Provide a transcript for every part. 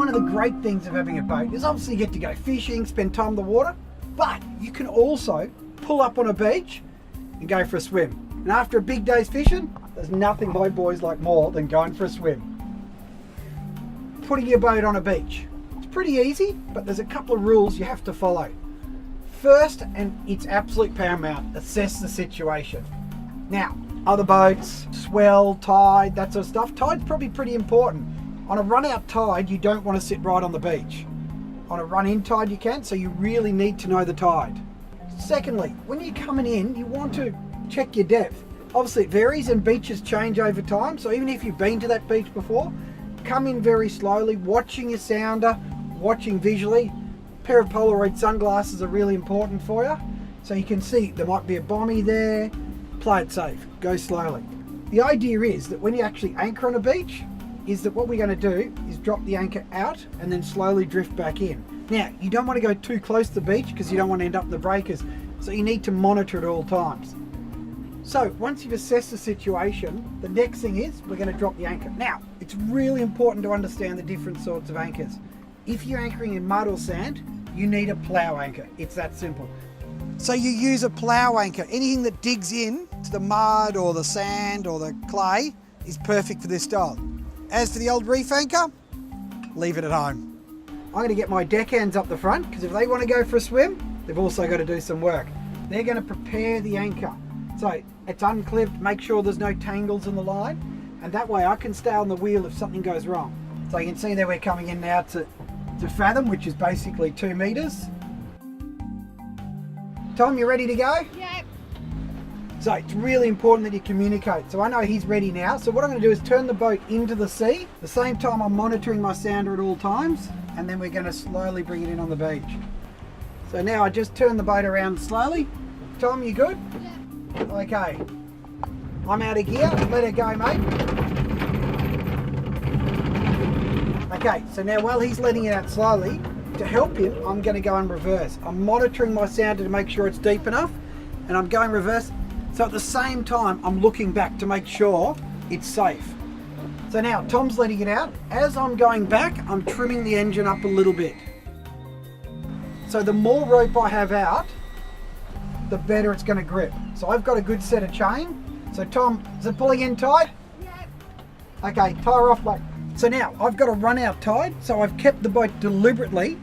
one of the great things of having a boat is obviously you get to go fishing, spend time in the water, but you can also pull up on a beach and go for a swim. And after a big day's fishing, there's nothing my boys like more than going for a swim. Putting your boat on a beach. It's pretty easy, but there's a couple of rules you have to follow. First, and it's absolute paramount, assess the situation. Now, other boats, swell, tide, that sort of stuff. Tide's probably pretty important. On a run-out tide, you don't want to sit right on the beach. On a run-in tide you can, so you really need to know the tide. Secondly, when you're coming in, you want to check your depth. Obviously it varies and beaches change over time, so even if you've been to that beach before, come in very slowly, watching your sounder, watching visually. A pair of Polaroid sunglasses are really important for you, so you can see there might be a bommy there. Play it safe, go slowly. The idea is that when you actually anchor on a beach, is that what we're going to do is drop the anchor out and then slowly drift back in. Now, you don't want to go too close to the beach because you don't want to end up in the breakers, so you need to monitor at all times. So once you've assessed the situation, the next thing is we're going to drop the anchor. Now, it's really important to understand the different sorts of anchors. If you're anchoring in mud or sand, you need a plow anchor. It's that simple. So you use a plow anchor. Anything that digs in to the mud or the sand or the clay is perfect for this style. As for the old reef anchor, leave it at home. I'm going to get my deckhands up the front because if they want to go for a swim, they've also got to do some work. They're going to prepare the anchor. So it's unclipped, make sure there's no tangles in the line, and that way I can stay on the wheel if something goes wrong. So you can see that we're coming in now to fathom, which is basically 2 meters. Tom, you ready to go? Yep. So it's really important that you communicate. So I know he's ready now. So what I'm going to do is turn the boat into the sea. At the same time I'm monitoring my sounder at all times, and then we're going to slowly bring it in on the beach. So now I just turn the boat around slowly. Tom, you good? Yep. Okay. I'm out of gear. Let it go, mate. Okay, so now while he's letting it out slowly, to help him, I'm going to go in reverse. I'm monitoring my sounder to make sure it's deep enough, and I'm going reverse. So at the same time, I'm looking back to make sure it's safe. So now Tom's letting it out. As I'm going back, I'm trimming the engine up a little bit. So the more rope I have out, the better it's going to grip. So I've got a good set of chain. So Tom, is it pulling in tight? Yep. Okay, tie her off, mate. So now I've got a run out tide, so I've kept the boat deliberately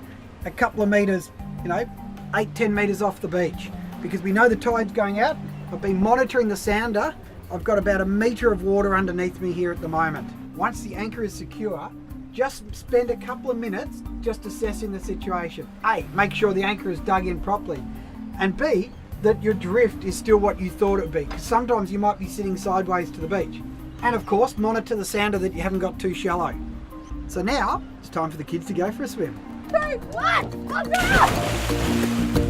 a couple of meters, 8-10 meters off the beach, because we know the tide's going out. I've been monitoring the sounder. I've got about 1 meter of water underneath me here at the moment. Once the anchor is secure, just spend a couple of minutes just assessing the situation. A, make sure the anchor is dug in properly, and B, that your drift is still what you thought it would be, because sometimes you might be sitting sideways to the beach. And of course, monitor the sounder that you haven't got too shallow. So now, it's time for the kids to go for a swim. 2, 1, let's go!